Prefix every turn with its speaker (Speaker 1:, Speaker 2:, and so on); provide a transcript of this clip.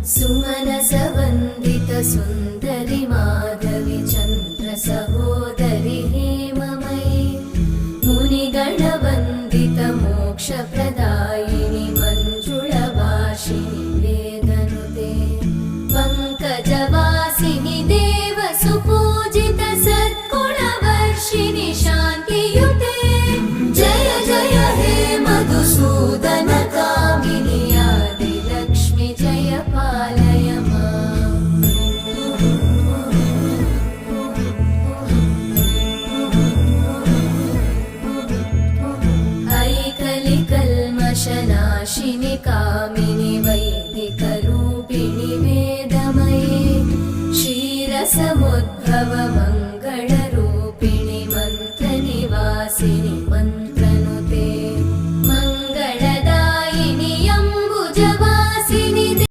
Speaker 1: सुमनसवन्दित सुन्दरि माधवि चन्द्र सहोदरि हेममयि मुनिगणवन्दित मोक्षप्रदायिनि मञ्जुळभाषिणि वेदनुते पङ्कजवासिनि देवसुपूजित सद्गुणवर्षिणि शान्तियुते जय जय हे मधुसूदन कामिनि आदिलक्ष्मि जय पालय माम् ऐकलिकल्मषनाशिनि कामिनि वैदिकरूपिणि वेदमये क्षीरसमुद्भव